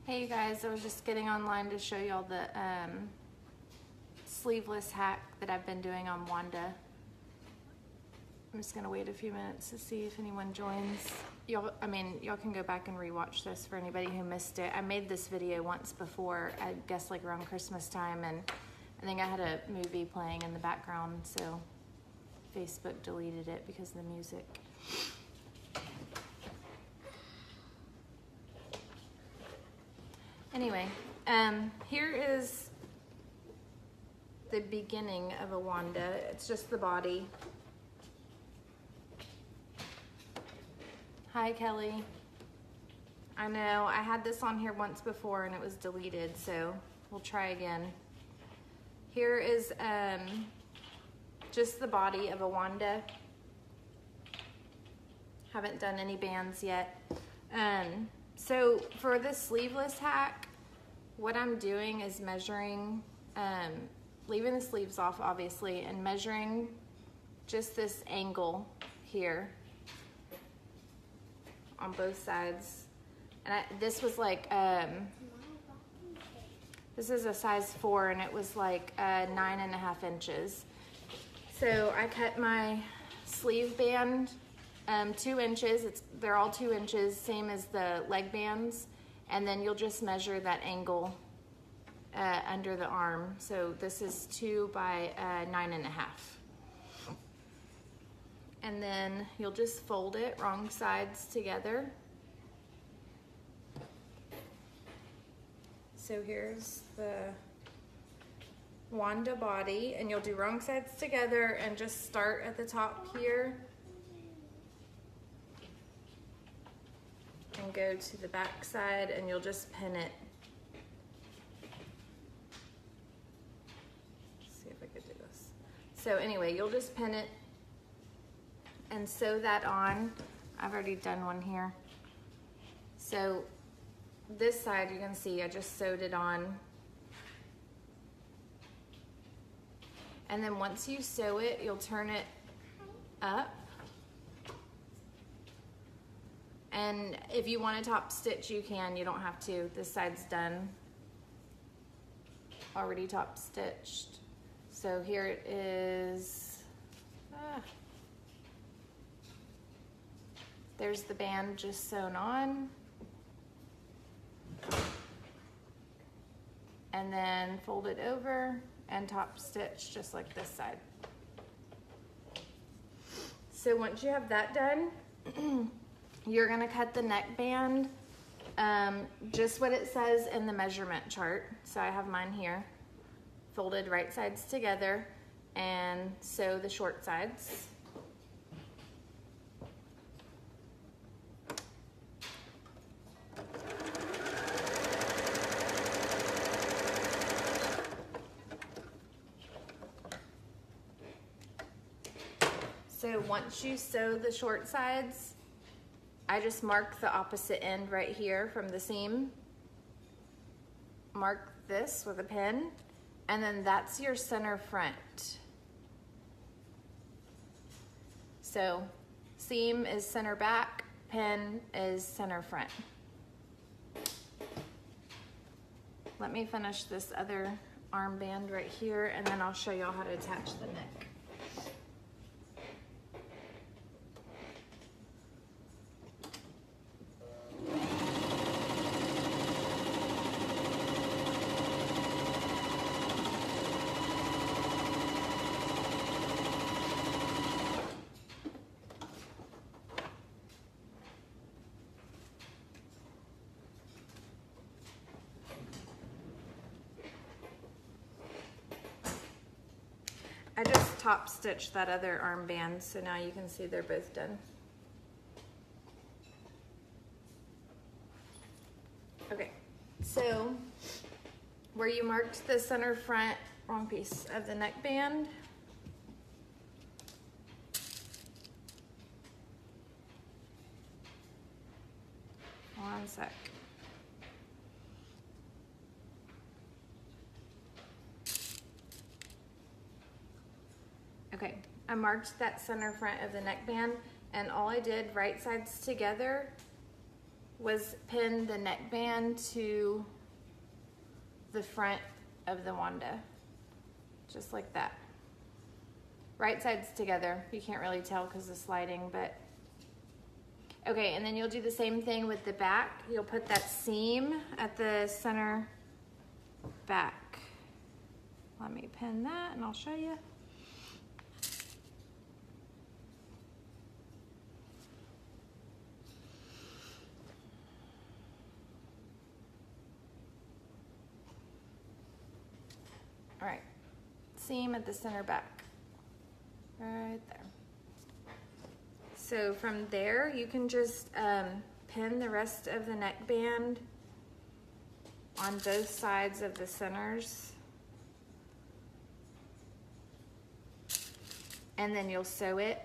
Hey you guys, I was just getting online to show y'all the sleeveless hack that I've been doing on Wanda. I'm just gonna wait a few minutes to see if anyone joins. Y'all can go back and rewatch this for anybody who missed it. I made this video once before, I guess like around Christmas time, and I think I had a movie playing in the background, so Facebook deleted it because of the music. Anyway, here is the beginning of a Wanda. It's just the body. Hi, Kelly. I know, I had this on here once before and it was deleted, so we'll try again. Here is just the body of a Wanda. Haven't done any bands yet. So for this sleeveless hack, what I'm doing is measuring, leaving the sleeves off obviously, and measuring just this angle here on both sides. And this was like, this is a size 4 and it was like 9.5 inches. So I cut my sleeve band 2 inches. They're all 2 inches, same as the leg bands. And then you'll just measure that angle under the arm. So this is 2 by 9.5. And then you'll just fold it wrong sides together. So here's the Wanda body, and you'll do wrong sides together and just start at the top here and go to the back side, and you'll just pin it. Let's see if I could do this. So anyway, you'll just pin it and sew that on. I've already done one here. So this side, you can see I just sewed it on. And then once you sew it, you'll turn it up. And if you want to top stitch, you can. You don't have to. This side's done. Already top stitched. So here it is. There's the band just sewn on. And then fold it over and top stitch just like this side. So once you have that done, you're gonna cut the neckband, just what it says in the measurement chart. So I have mine here, folded right sides together, and sew the short sides. So once you sew the short sides, I just mark the opposite end right here from the seam. Mark this with a pin, and then that's your center front. So seam is center back, pin is center front. Let me finish this other armband right here, and then I'll show y'all how to attach the neck. I just top stitched that other armband, so now you can see they're both done. Okay, so where you marked the center front, wrong piece of the neckband, one sec. Okay, I marked that center front of the neckband, and all I did right sides together was pin the neckband to the front of the Wanda, just like that. Right sides together. You can't really tell because of sliding, but okay. And then you'll do the same thing with the back. You'll put that seam at the center back. Let me pin that and I'll show you. All right, seam at the center back, right there. So from there, you can just pin the rest of the neckband on both sides of the centers. And then you'll sew it.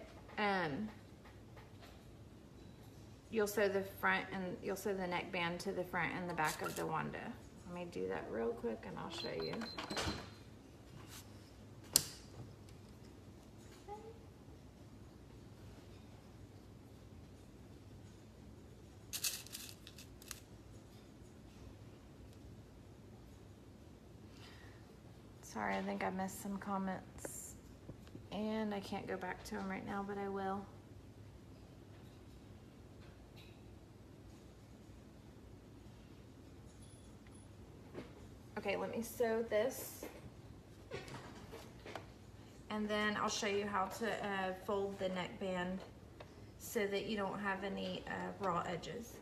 You'll sew the front and you'll sew the neckband to the front and the back of the Wanda. Let me do that real quick and I'll show you. Sorry, I think I missed some comments and I can't go back to them right now, but I will. Okay, let me sew this and then I'll show you how to fold the neckband so that you don't have any raw edges.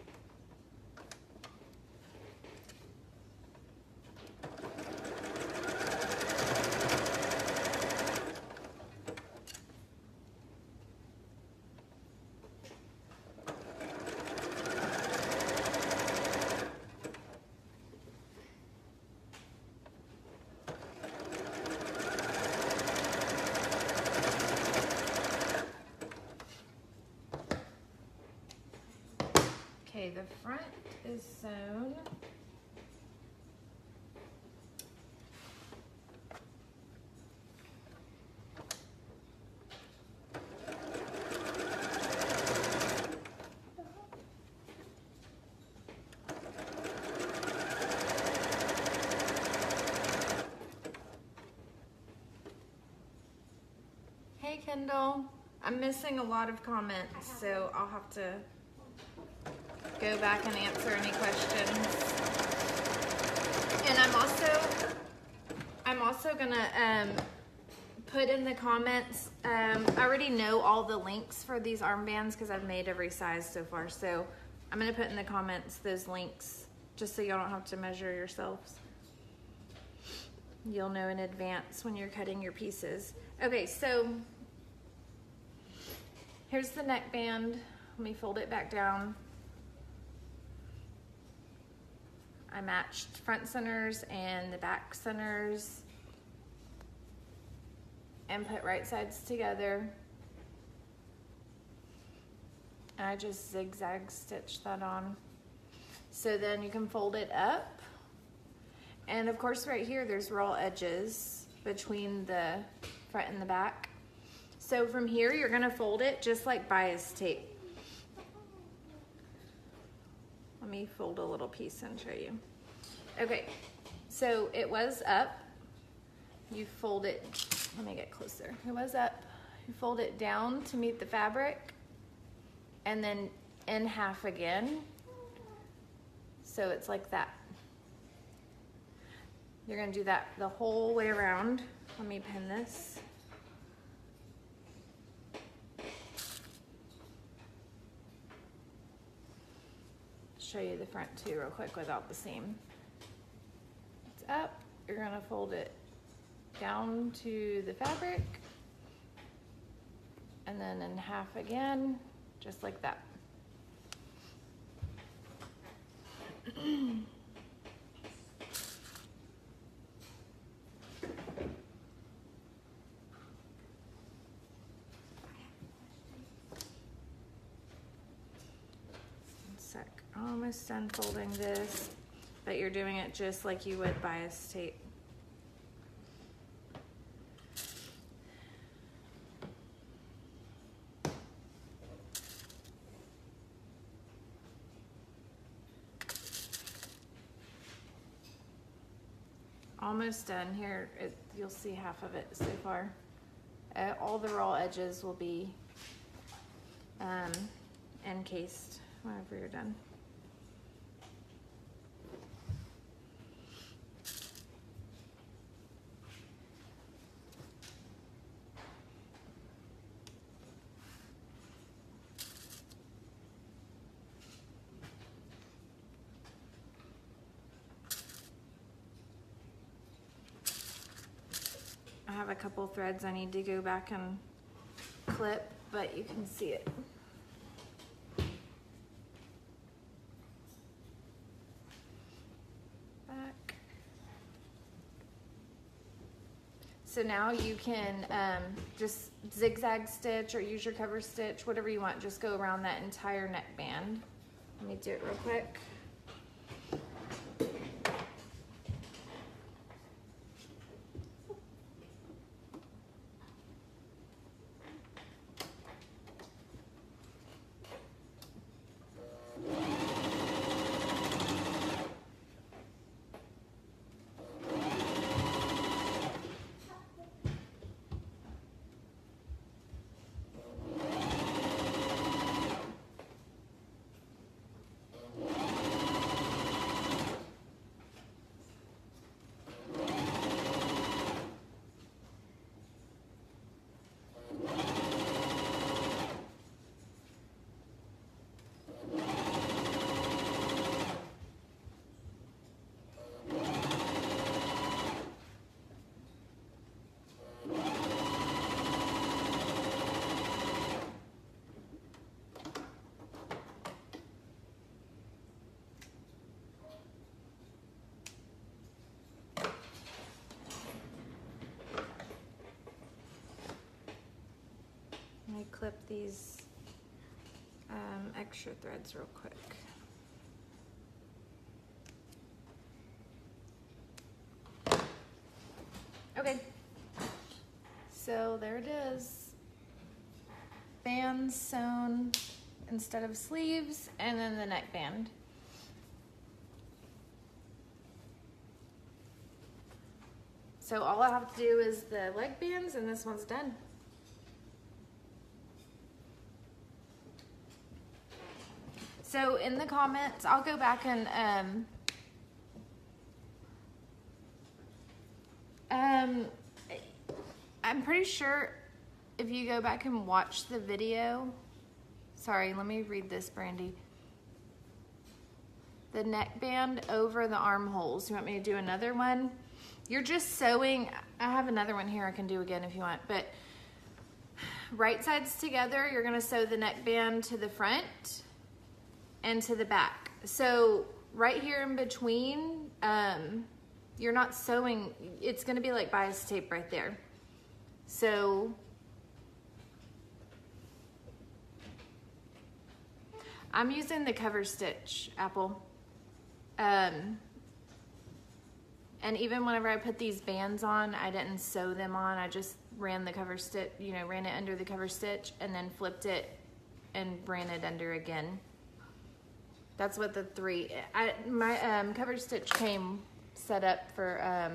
Okay, the front is sewn. Hey Kendall, I'm missing a lot of comments, so I'll have to go back and answer any questions. And I'm also gonna put in the comments, I already know all the links for these armbands because I've made every size so far. So I'm gonna put in the comments those links just so y'all don't have to measure yourselves. You'll know in advance when you're cutting your pieces. Okay, so here's the neckband. Let me fold it back down. I matched front centers and the back centers and put right sides together. And I just zigzag stitched that on. So then you can fold it up. And of course right here there's raw edges between the front and the back. So from here you're gonna fold it just like bias tape. Let me fold a little piece and show you. Okay, so it was up. You fold it, let me get closer. It was up. You fold it down to meet the fabric and then in half again. So it's like that. You're gonna do that the whole way around. Let me pin this. Show you the front too real quick without the seam. It's up, you're gonna fold it down to the fabric and then in half again, just like that. Almost done folding this, but you're doing it just like you would bias tape. almost done here. You'll see half of it so far. All the raw edges will be encased whenever you're done. I have a couple threads I need to go back and clip, but you can see it. Back. So now you can just zigzag stitch or use your cover stitch, whatever you want, just go around that entire neckband. Let me do it real quick. Let me clip these extra threads real quick. Okay, so there it is. Bands sewn instead of sleeves, and then the neckband. So all I have to do is the leg bands, and this one's done. So in the comments, I'll go back and I'm pretty sure if you go back and watch the video, sorry, let me read this, Brandy. The neckband over the armholes. You want me to do another one? You're just sewing, I have another one here I can do again if you want, but right sides together, you're gonna sew the neckband to the front and to the back. So right here in between, you're not sewing, it's gonna be like bias tape right there. So I'm using the cover stitch, Apple. And even whenever I put these bands on, I didn't sew them on. I just ran the cover stitch, you know, ran it under the cover stitch and then flipped it and ran it under again. That's what the my cover stitch came set up for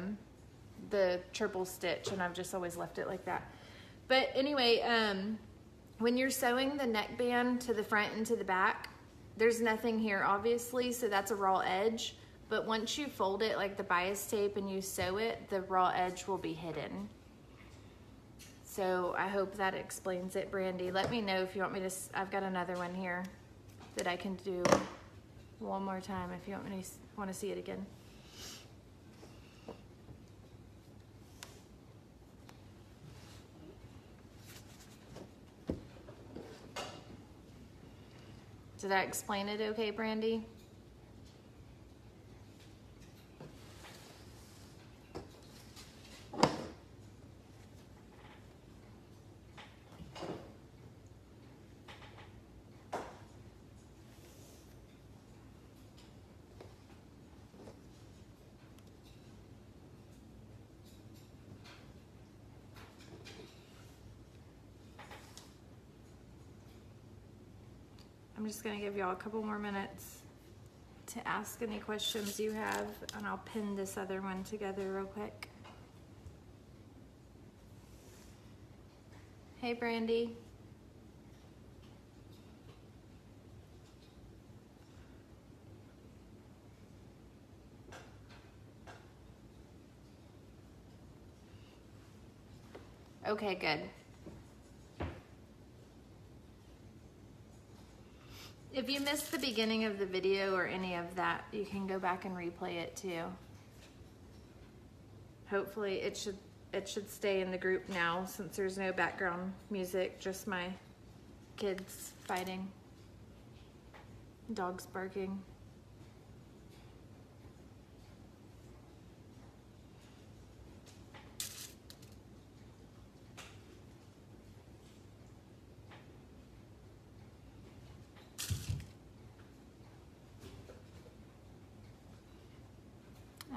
the triple stitch, and I've just always left it like that. But anyway, when you're sewing the neckband to the front and to the back, there's nothing here obviously, so that's a raw edge. But once you fold it like the bias tape and you sew it, the raw edge will be hidden. So I hope that explains it, Brandy. Let me know if you want me to, I've got another one here that I can do one more time if you want to see it again. Did I explain it okay, Brandy? I'm just gonna give y'all a couple more minutes to ask any questions you have, and I'll pin this other one together real quick. Hey, Brandy. Okay, good. If you missed the beginning of the video or any of that, you can go back and replay it too. Hopefully it should stay in the group now since there's no background music, just my kids fighting, dogs barking.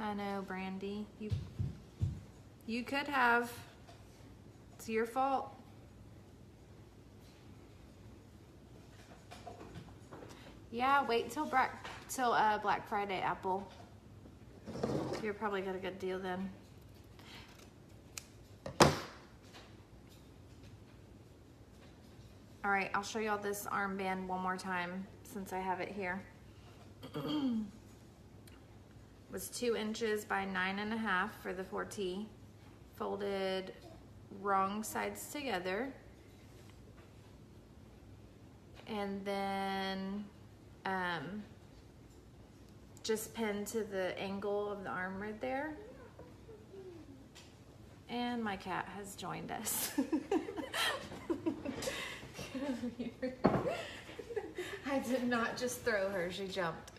I know, Brandy. You could have. It's your fault. Yeah, wait till Black Friday, Apple. You're probably got a good deal then. All right, I'll show y'all this armband one more time since I have it here. Was 2 inches by 9.5 for the 4T. Folded wrong sides together. And then just pinned to the angle of the arm right there. And my cat has joined us. I did not just throw her, she jumped.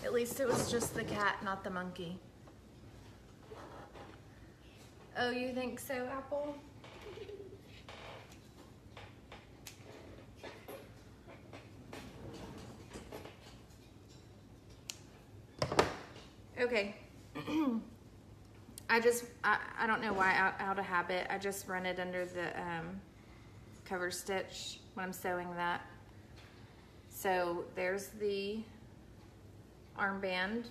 At least it was just the cat, not the monkey. Oh, you think so, Apple? Okay. I don't know why, out of habit, I just run it under the cover stitch when I'm sewing that. So there's the armband,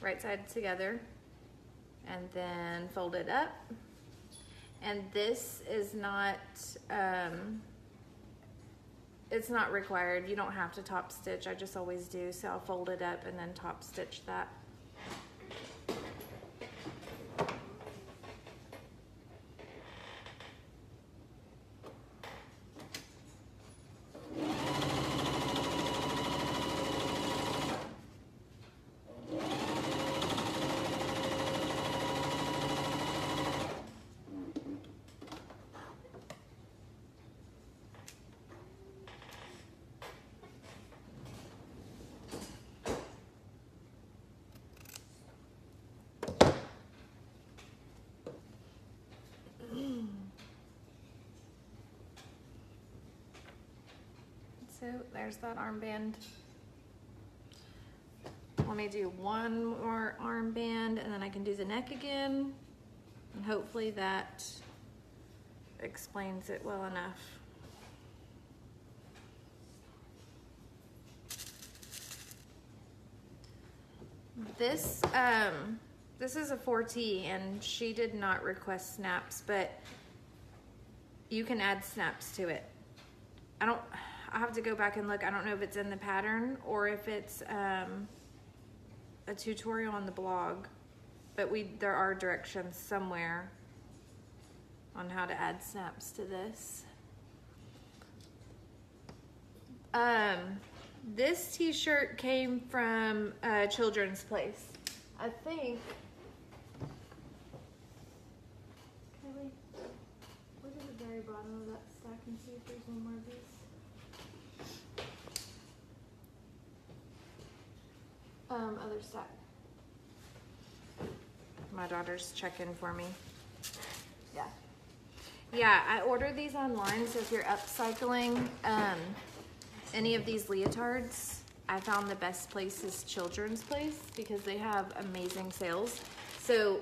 right side together, and then fold it up. And this is not, it's not required. You don't have to top stitch. I just always do. So I'll fold it up and then top stitch that. So there's that armband. Let me do one more armband and then I can do the neck again. And hopefully that explains it well enough. This is a 4T and she did not request snaps, but you can add snaps to it. I have to go back and look. I don't know if it's in the pattern or if it's a tutorial on the blog, but there are directions somewhere on how to add snaps to this. This t-shirt came from Children's Place. I think. Kelly, look at the very bottom of that stack and see if there's one more of these. Other stack. My daughter's checking for me. Yeah. Yeah, I ordered these online, so if you're upcycling any of these leotards, I found the best place is Children's Place because they have amazing sales. So,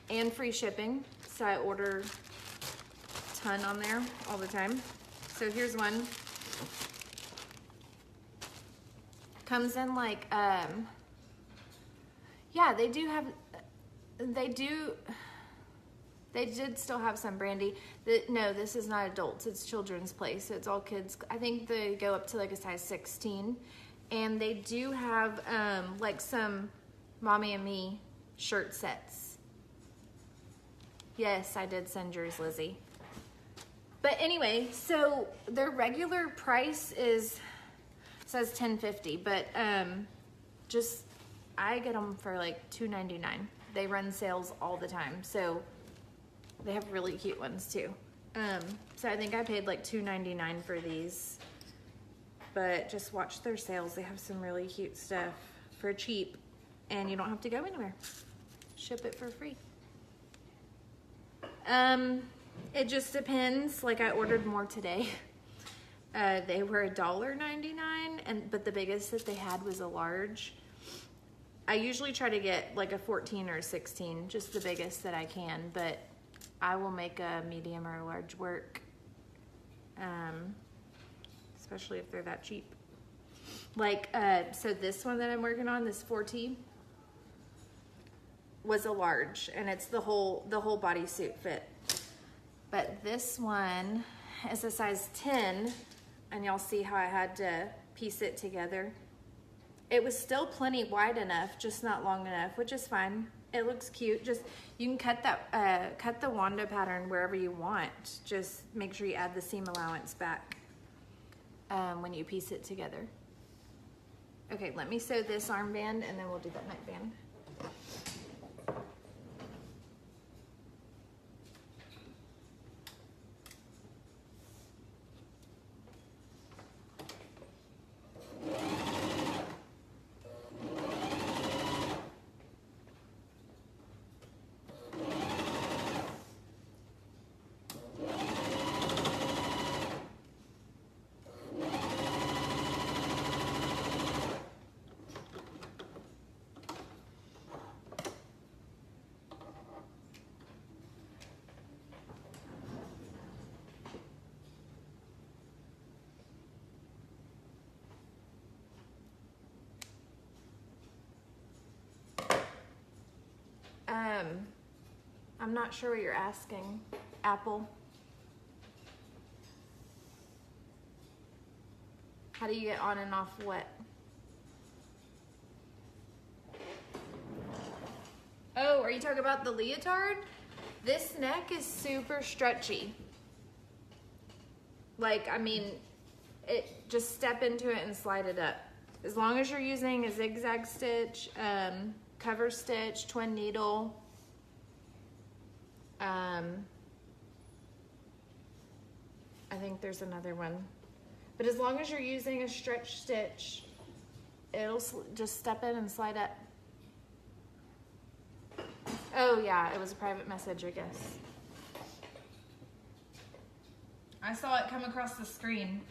and free shipping. So I order a ton on there all the time. So here's one. Comes in like, yeah, they did still have some brandy. No, this is not adults, it's Children's Place. So it's all kids. I think they go up to like a size 16. And they do have like some Mommy and Me shirt sets. Yes, I did send yours, Lizzie. But anyway, so their regular price says $10.50, but just I get them for like $2.99. They run sales all the time, so they have really cute ones too. So I think I paid like $2.99 for these, but just watch their sales. They have some really cute stuff for cheap, and you don't have to go anywhere. Ship it for free. It just depends. Like I ordered more today. They were $1.99, but the biggest that they had was a large. I usually try to get like a 14 or a 16, just the biggest that I can, but I will make a medium or a large work, especially if they're that cheap. Like, so this one that I'm working on, this 4T, was a large, and it's the whole bodysuit fit. But this one is a size 10, and y'all see how I had to piece it together. It was still plenty wide enough, just not long enough, which is fine. It looks cute. Just, you can cut that, cut the Wanda pattern wherever you want. Just make sure you add the seam allowance back when you piece it together. Okay, let me sew this armband, and then we'll do that neckband. I'm not sure what you're asking, Apple. How do you get on and off what? Oh, are you talking about the leotard? This neck is super stretchy. Like, I mean, just step into it and slide it up. As long as you're using a zigzag stitch, cover stitch, twin needle, I think there's another one. But as long as you're using a stretch stitch, it'll just step in and slide up. Oh yeah, it was a private message, I guess. I saw it come across the screen.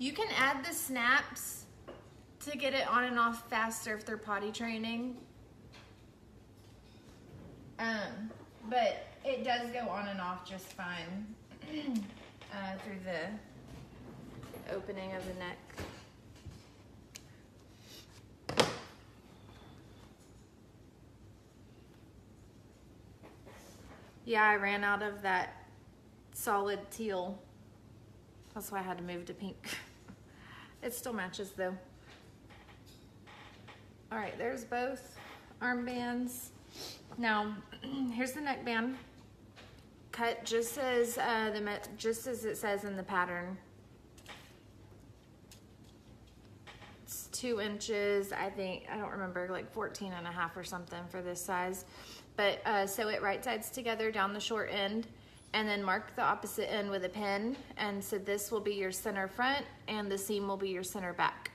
You can add the snaps to get it on and off faster if they're potty training. But it does go on and off just fine through the opening of the neck. Yeah, I ran out of that solid teal. That's why I had to move to pink. It still matches though. All right, there's both armbands. Now, here's the neckband. Cut just as it says in the pattern. It's 2 inches, I think, I don't remember, like 14 and a half or something for this size. But sew it right sides together down the short end, and then mark the opposite end with a pin. And so this will be your center front, and the seam will be your center back.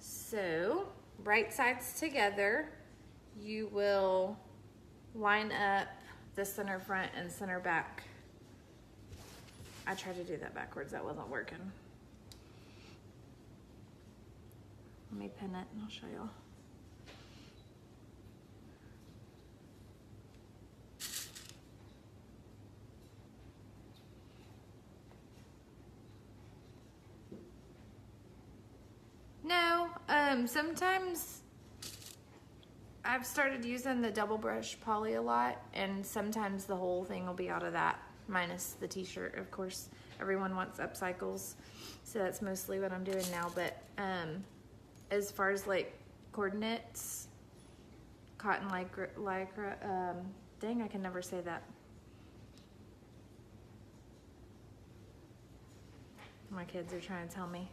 So right sides together, you will line up the center front and center back. I tried to do that backwards, that wasn't working. Let me pin it and I'll show y'all. No, sometimes I've started using the double brush poly a lot, and sometimes the whole thing will be out of that, minus the t-shirt. Of course, everyone wants upcycles, so that's mostly what I'm doing now. But as far as like coordinates, cotton lycra, dang, I can never say that. My kids are trying to tell me.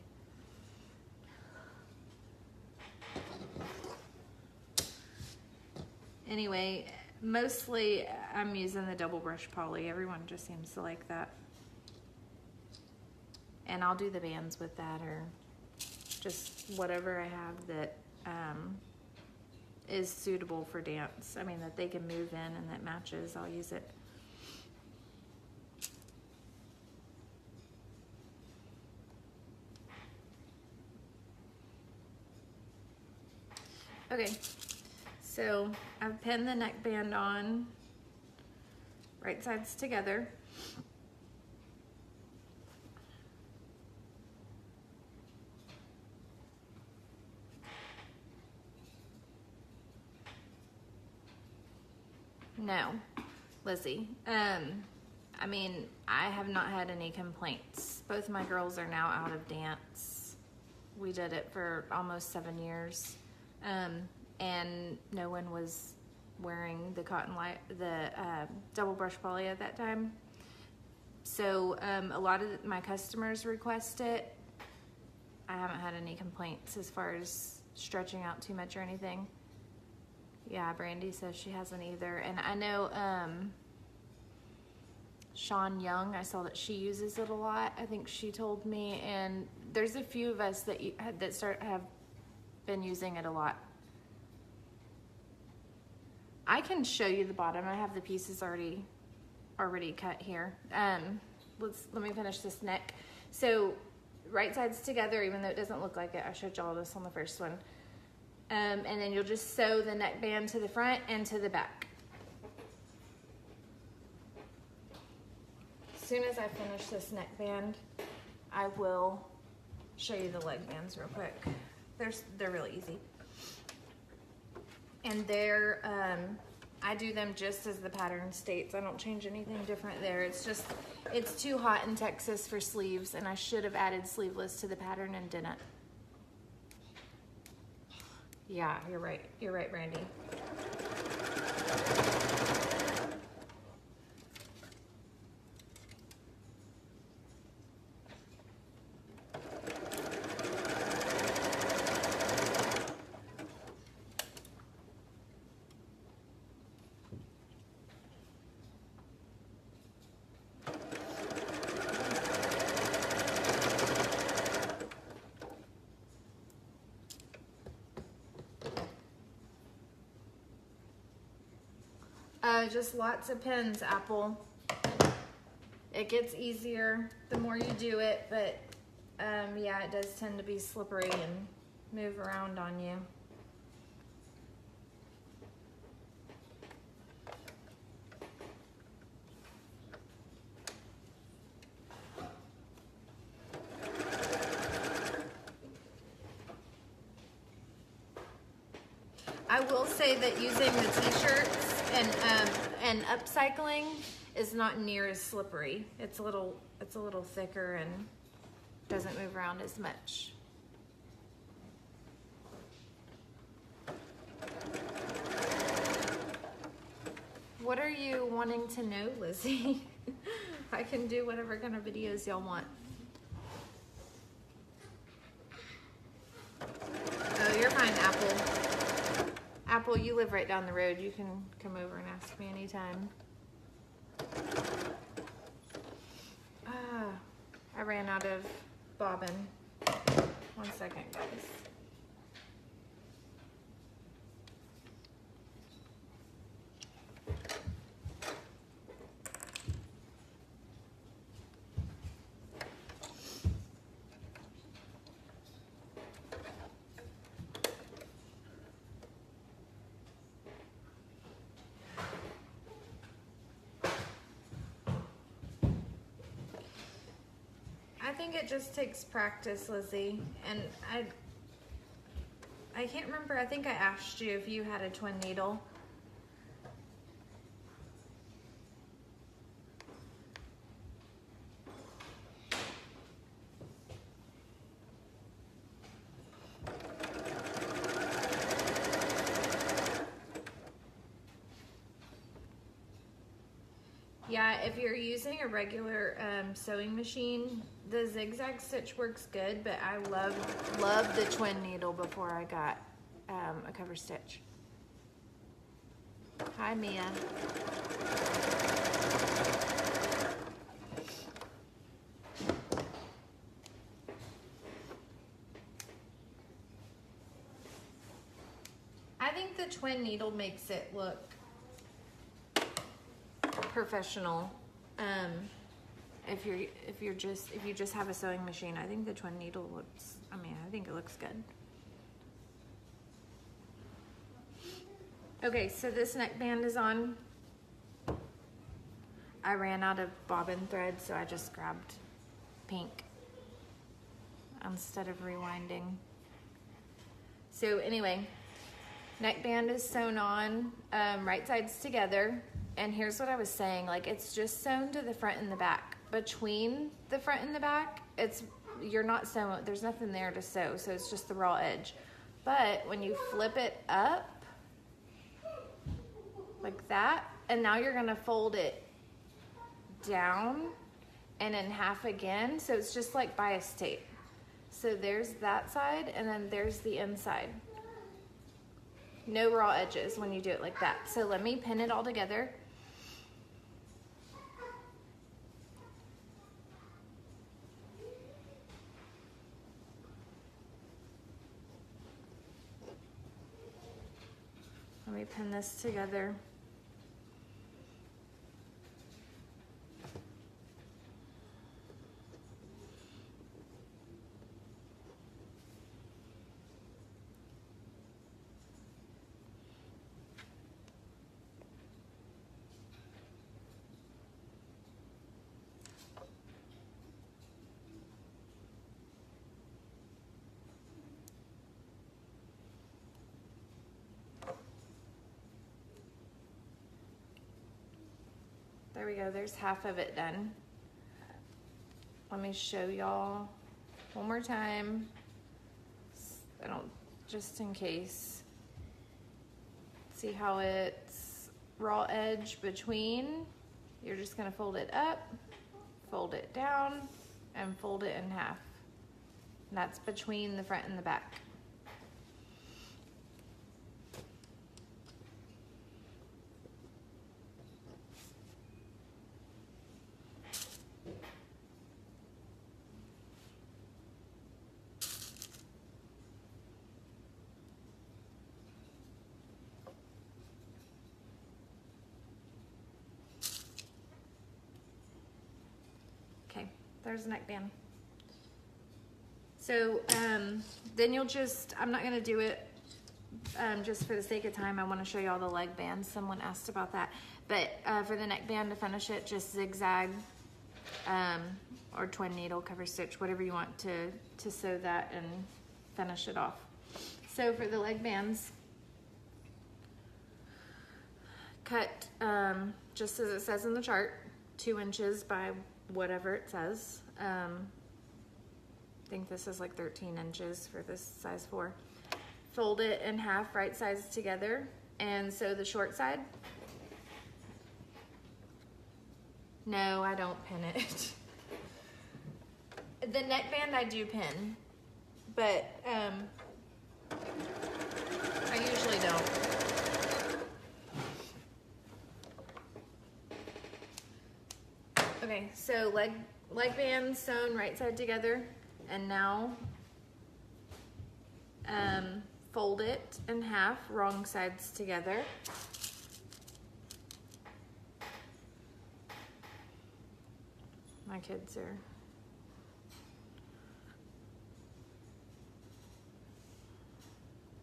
Anyway, mostly I'm using the double brush poly. Everyone just seems to like that. And I'll do the bands with that, or just whatever I have that is suitable for dance. I mean, that they can move in and that matches, I'll use it. Okay. So I've pinned the neckband on, right sides together. No, Lizzie. I mean, I have not had any complaints. Both my girls are now out of dance. We did it for almost 7 years. And no one was wearing the double brush poly at that time. So a lot of my customers request it. I haven't had any complaints as far as stretching out too much or anything. Yeah, Brandy says she hasn't either. And I know Sean Young, I saw that she uses it a lot. I think she told me, and there's a few of us that have been using it a lot. I can show you the bottom. I have the pieces already cut here. Let me finish this neck. So right sides together, even though it doesn't look like it. I showed y'all this on the first one. And then you'll just sew the neckband to the front and to the back. As soon as I finish this neckband, I will show you the leg bands real quick. They're really easy. And I do them just as the pattern states. I don't change anything different there. It's too hot in Texas for sleeves, and I should have added sleeveless to the pattern and didn't. Yeah, you're right. You're right, Brandy. Just lots of pins, Apple. It gets easier the more you do it, but yeah, it does tend to be slippery and move around on you. I will say that using the t-shirts and upcycling is not near as slippery. It's a little thicker and doesn't move around as much. What are you wanting to know, Lizzie? I can do whatever kind of videos y'all want. Apple, you live right down the road. You can come over and ask me anytime. I ran out of bobbin. 1 second, guys. I think it just takes practice, Lizzie, and I can't remember. I think I asked you if you had a twin needle. Yeah, if you're using a regular sewing machine, the Zigzag Stitch works good, but I love the twin needle before I got a cover stitch. Hi, Mia. I think the twin needle makes it look professional. If you just have a sewing machine, I think the twin needle looks, I think it looks good. Okay, so this neckband is on. I ran out of bobbin thread, so I just grabbed pink instead of rewinding. So anyway, neckband is sewn on, right sides together. And here's what I was saying, like it's just sewn to the front and the back. Between the front and the back, you're not sewing, there's nothing there to sew, so it's just the raw edge. But when you flip it up, like that, and now you're gonna fold it down and in half again, so it's just like bias tape. So there's that side, and then there's the inside. No raw edges when you do it like that. So let me pin it all together. Let me pin this together. There we go, there's half of it done. Let me show y'all one more time. Just in case. See how it's raw edge between? You're just gonna fold it up, fold it down, and fold it in half. And that's between the front and the back. There's a neckband. So then you'll just, I'm not gonna do it just for the sake of time. I wanna show you all the leg bands. Someone asked about that. But for the neckband to finish it, just zigzag or twin needle cover stitch, whatever you want to sew that and finish it off. So for the leg bands, cut just as it says in the chart, 2 inches by whatever it says. I think this is like 13 inches for this size 4. Fold it in half, right sides together, and sew the short side. No, I don't pin it. The neckband I do pin, but I usually don't. Okay, so leg band sewn right side together, and now fold it in half, wrong sides together. My kids are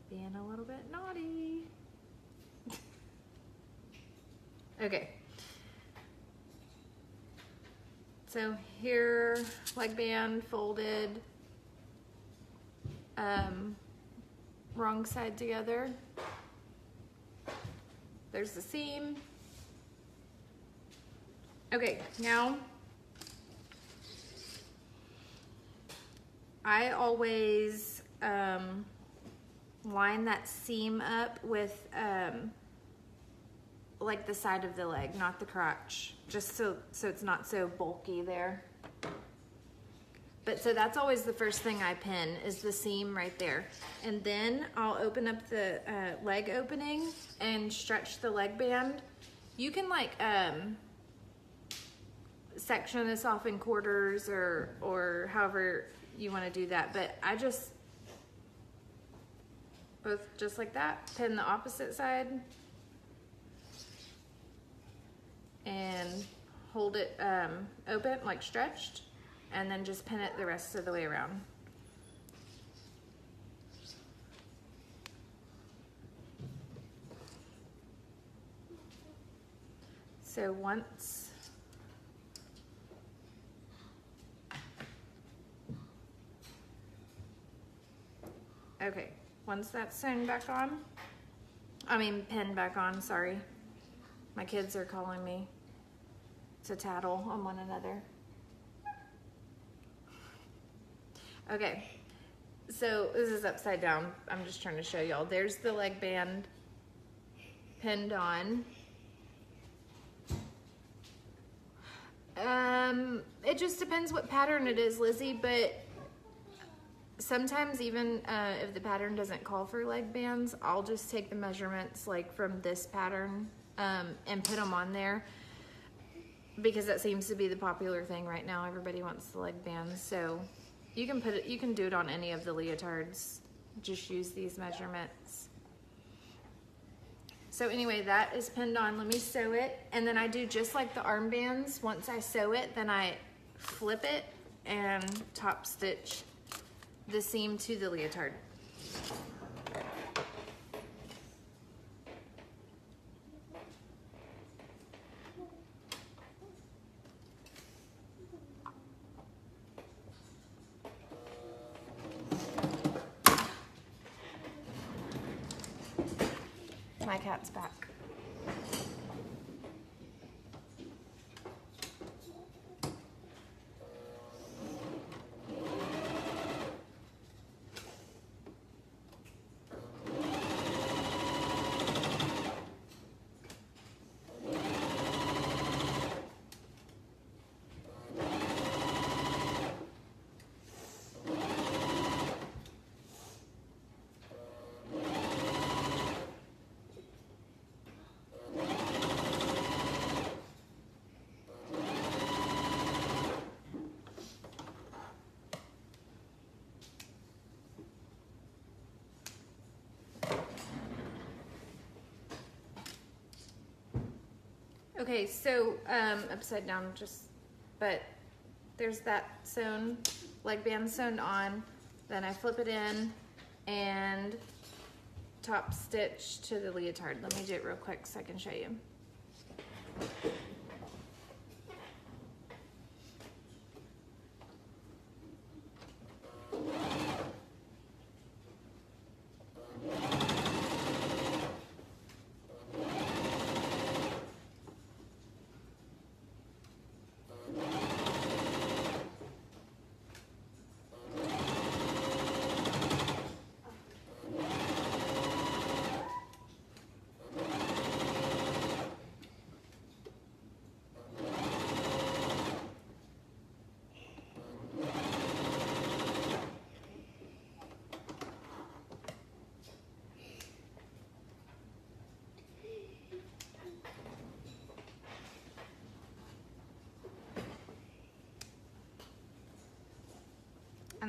being a little bit naughty. Okay. So here, leg band folded, wrong side together. There's the seam. Okay, now I always line that seam up with like the side of the leg, not the crotch, just so it's not so bulky there. But so that's always the first thing I pin, is the seam right there. And then I'll open up the leg opening and stretch the leg band. You can like section this off in quarters or however you want to do that, but I just just like that, pin the opposite side and hold it open, like stretched, and then just pin it the rest of the way around. So once that's sewn back on, pinned back on, sorry. My kids are calling me to tattle on one another. Okay, so this is upside down. I'm just trying to show y'all. There's the leg band pinned on. It just depends what pattern it is, Lizzie, but sometimes even if the pattern doesn't call for leg bands, I'll just take the measurements like from this pattern and put them on there, because that seems to be the popular thing right now. Everybody wants the leg bands, so you can do it on any of the leotards. Just use these measurements. So anyway, that is pinned on. Let me sew it, and then I do just like the armbands. Once I sew it, then I flip it and top stitch the seam to the leotard. My cat's back. Okay, so upside down, but there's that sewn, leg band sewn on, then I flip it in and top stitch to the leotard. Let me do it real quick so I can show you.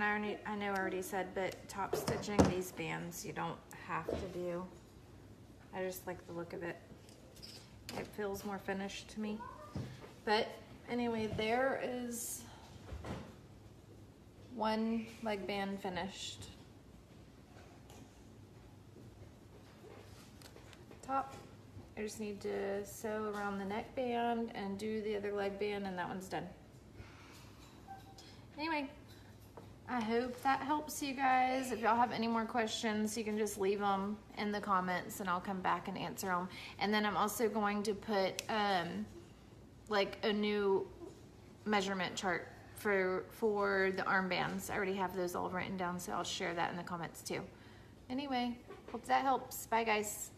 And I know I already said, but top stitching these bands, you don't have to do. I just like the look of it. It feels more finished to me. But anyway, there is one leg band finished. Top, I just need to sew around the neckband and do the other leg band, and that one's done. Anyway, I hope that helps you guys. If y'all have any more questions, you can just leave them in the comments and I'll come back and answer them. And then I'm also going to put like a new measurement chart for the armbands. I already have those all written down, so I'll share that in the comments too. Anyway, hope that helps. Bye guys.